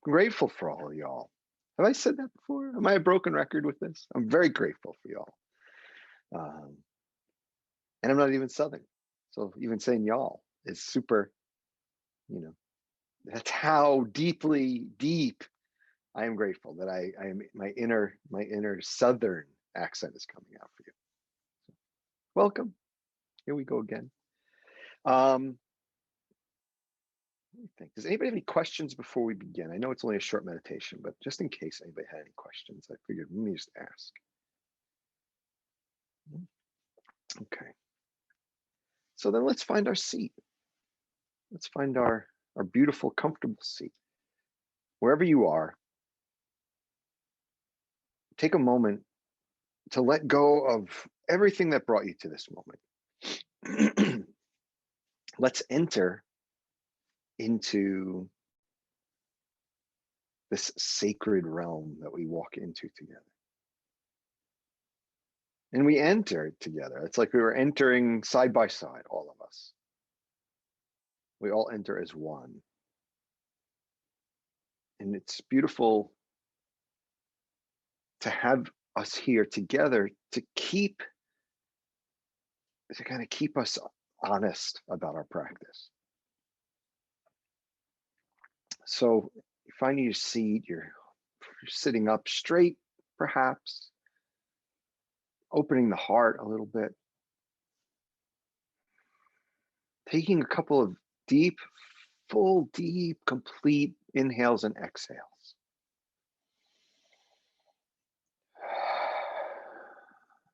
grateful for all of y'all. Have I said that before? Am I a broken record with this? I'm very grateful for y'all. And I'm not even Southern. So even saying y'all is super, that's how deeply deep I am grateful that I am my inner Southern accent is coming out for you. So, welcome. Here we go again. Let me think. Does anybody have any questions before we begin? I know it's only a short meditation, but just in case anybody had any questions, I figured let me just ask. Okay. So then let's find our seat. Let's find our beautiful, comfortable seat. Wherever you are, take a moment to let go of everything that brought you to this moment. Let's enter into this sacred realm that we walk into together. And we enter together. It's like we were entering side by side, all of us. We all enter as one. And it's beautiful to have us here together to kind of keep us honest about our practice. So you find your seat, you're sitting up straight, perhaps, opening the heart a little bit, taking a couple of deep, full, deep, complete inhales and exhales.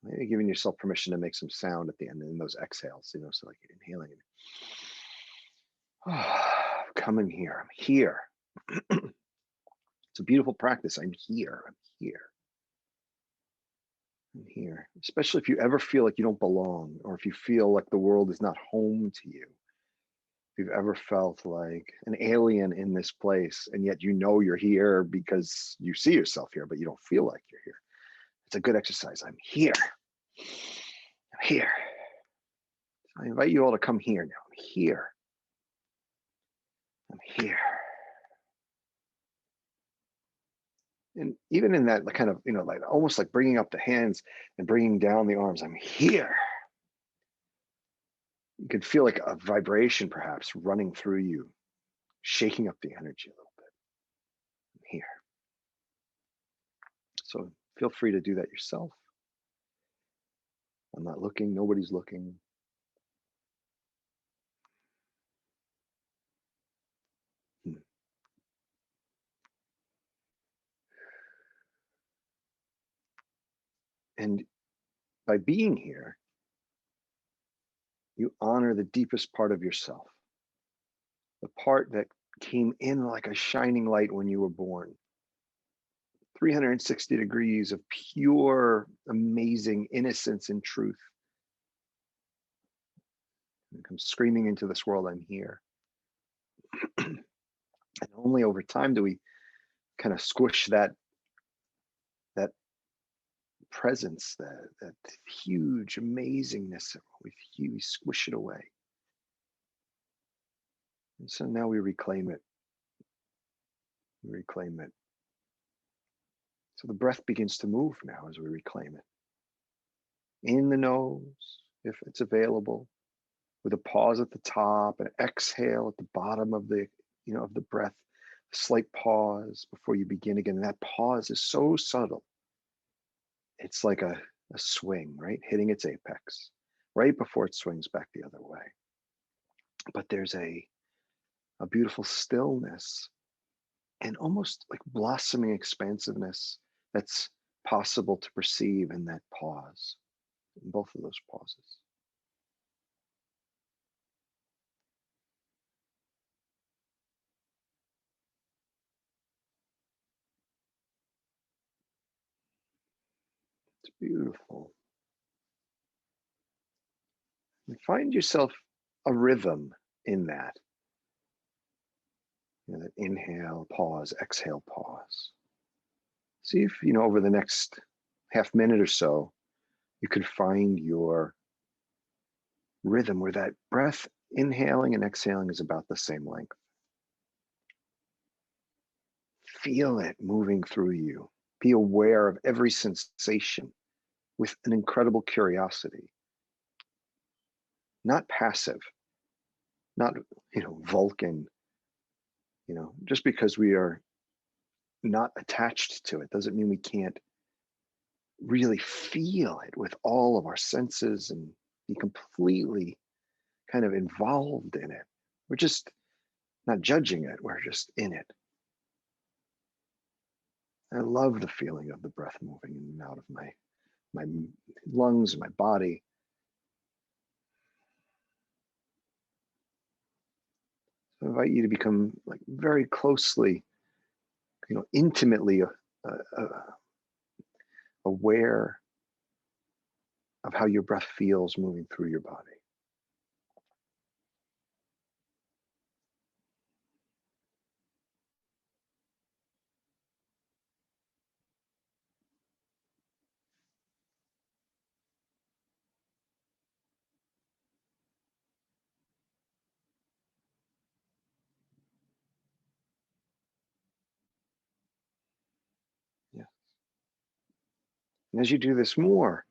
Maybe giving yourself permission to make some sound at the end in those exhales, so like you're inhaling. Coming here, I'm here. It's a beautiful practice. I'm here. I'm here. I'm here. Especially if you ever feel like you don't belong, or if you feel like the world is not home to you. If you've ever felt like an alien in this place, and yet you're here because you see yourself here, but you don't feel like you're here. It's a good exercise. I'm here. I'm here. So I invite you all to come here now. I'm here. I'm here. And even in that kind of, like almost like bringing up the hands and bringing down the arms, I'm here. You could feel like a vibration perhaps running through you, shaking up the energy a little bit. I'm here. So feel free to do that yourself. I'm not looking, nobody's looking. And by being here, you honor the deepest part of yourself, the part that came in like a shining light when you were born. 360 degrees of pure, amazing innocence and truth. And come screaming into this world, I'm here. And only over time do we kind of squish that presence, that huge amazingness, we squish it away. And so now we reclaim it. We reclaim it. So the breath begins to move now as we reclaim it. In the nose, if it's available, with a pause at the top, and exhale at the bottom of the, of the breath, a slight pause before you begin again. And that pause is so subtle. It's like a swing, right? Hitting its apex right before it swings back the other way. But there's a beautiful stillness and almost like blossoming expansiveness that's possible to perceive in that pause, in both of those pauses. It's beautiful. And find yourself a rhythm in that. That inhale, pause, exhale, pause. See if, over the next half minute or so, you could find your rhythm where that breath inhaling and exhaling is about the same length. Feel it moving through you. Be aware of every sensation with an incredible curiosity, not passive, not, Vulcan, just because we are not attached to it doesn't mean we can't really feel it with all of our senses and be completely kind of involved in it. We're just not judging it, we're just in it. I love the feeling of the breath moving in and out of my lungs, my body. So I invite you to become like very closely, intimately aware of how your breath feels moving through your body. Yeah. And as you do this more,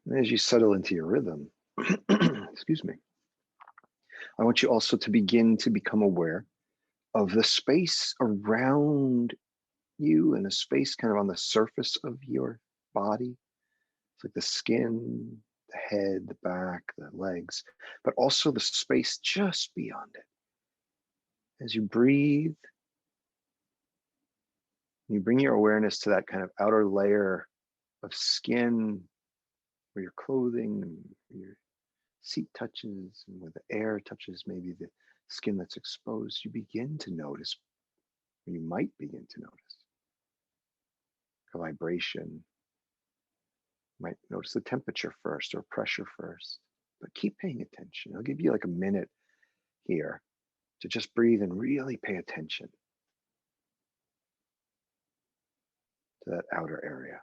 and as you settle into your rhythm, excuse me, I want you also to begin to become aware of the space around you and the space kind of on the surface of your body. It's like the skin, the head, the back, the legs, but also the space just beyond it. As you breathe, you bring your awareness to that kind of outer layer of skin where your clothing and your seat touches and where the air touches maybe the skin that's exposed. You begin to notice, or you might begin to notice, a vibration. You might notice the temperature first or pressure first, but keep paying attention. I'll give you like a minute here to just breathe and really pay attention to that outer area.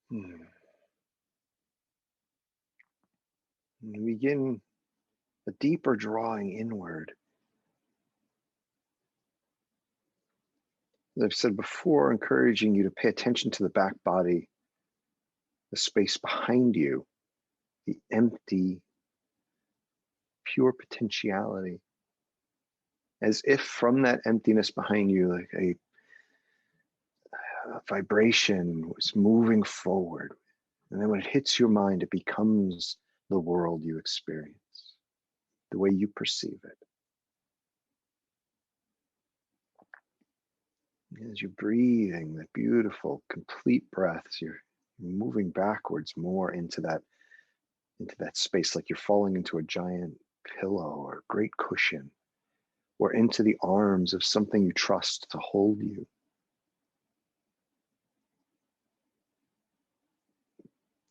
Hmm. And begin a deeper drawing inward. As I've said before, encouraging you to pay attention to the back body, the space behind you, the empty, pure potentiality, as if from that emptiness behind you, like a vibration was moving forward. And then when it hits your mind, it becomes the world you experience, the way you perceive it. As you're breathing that beautiful, complete breaths, you're moving backwards more into that space, like you're falling into a giant pillow or great cushion, or into the arms of something you trust to hold you.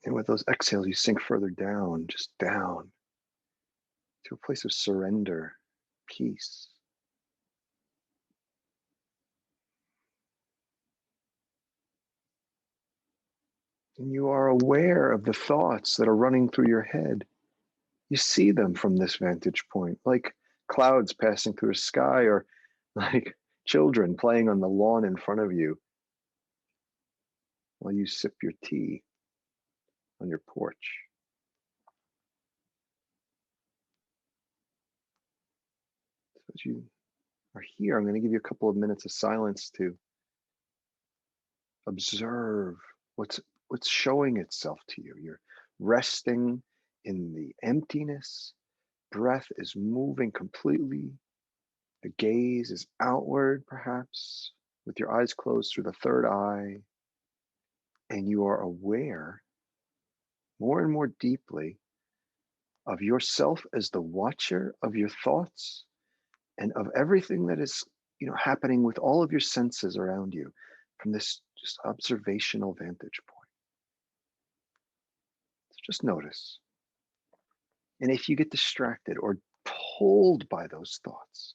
And with those exhales, you sink further down, just down to a place of surrender, peace. And you are aware of the thoughts that are running through your head. You see them from this vantage point, like clouds passing through a sky, or like children playing on the lawn in front of you while you sip your tea. on your porch. So as you are here, I'm going to give you a couple of minutes of silence to observe what's showing itself to you. You're resting in the emptiness. Breath is moving completely. The gaze is outward, perhaps, with your eyes closed through the third eye. And you are aware more and more deeply of yourself as the watcher of your thoughts and of everything that is, happening with all of your senses around you from this just observational vantage point. So just notice. And if you get distracted or pulled by those thoughts,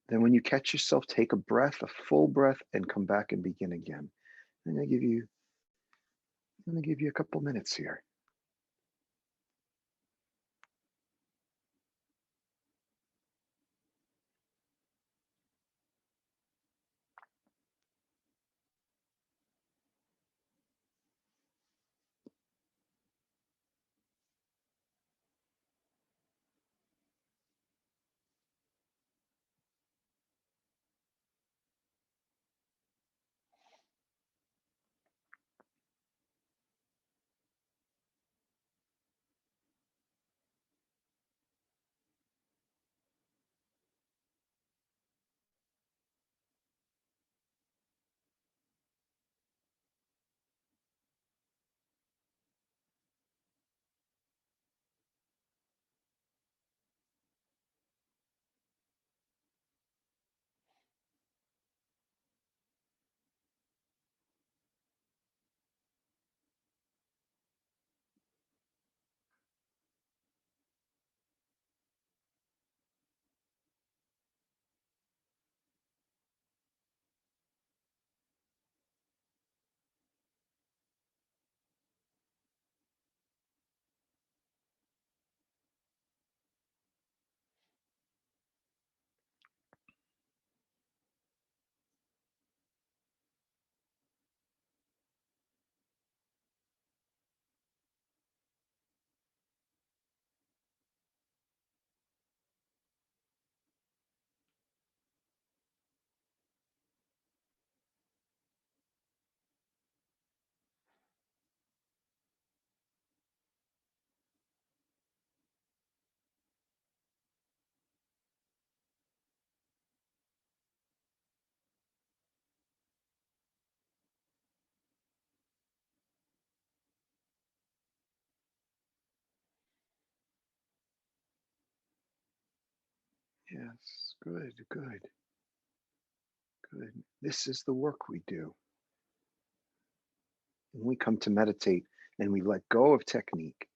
then when you catch yourself, take a breath, a full breath, and come back and begin again. I'm going to give you a couple minutes here. Yes, good, good, good. This is the work we do. When we come to meditate and we let go of technique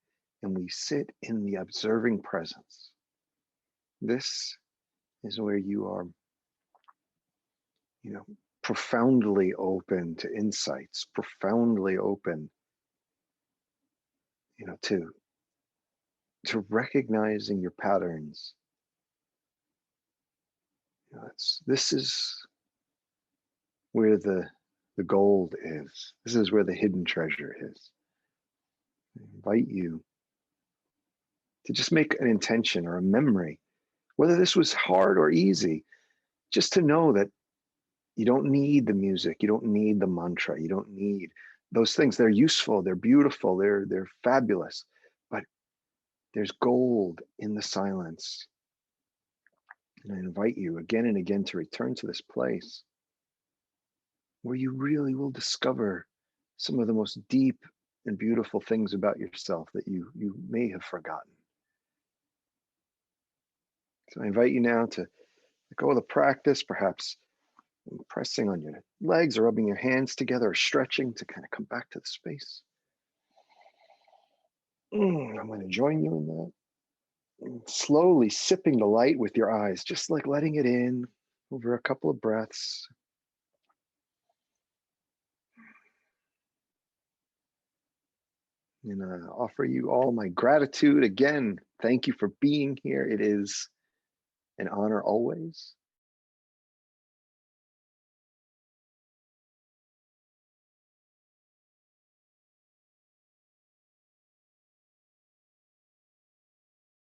and we sit in the observing presence, this is where you are, you know, profoundly open to insights, profoundly open, to recognizing your patterns. This is where the gold is. This is where the hidden treasure is. I invite you to just make an intention or a memory, whether this was hard or easy, just to know that you don't need the music, you don't need the mantra, you don't need those things. They're useful, they're beautiful, they're fabulous, but there's gold in the silence. And I invite you again and again to return to this place where you really will discover some of the most deep and beautiful things about yourself that you may have forgotten. So I invite you now to go with the practice, perhaps pressing on your legs or rubbing your hands together or stretching to kind of come back to the space. I'm going to join you in that. Slowly sipping the light with your eyes, just like letting it in over a couple of breaths. And offer you all my gratitude. Again, thank you for being here. It is an honor always.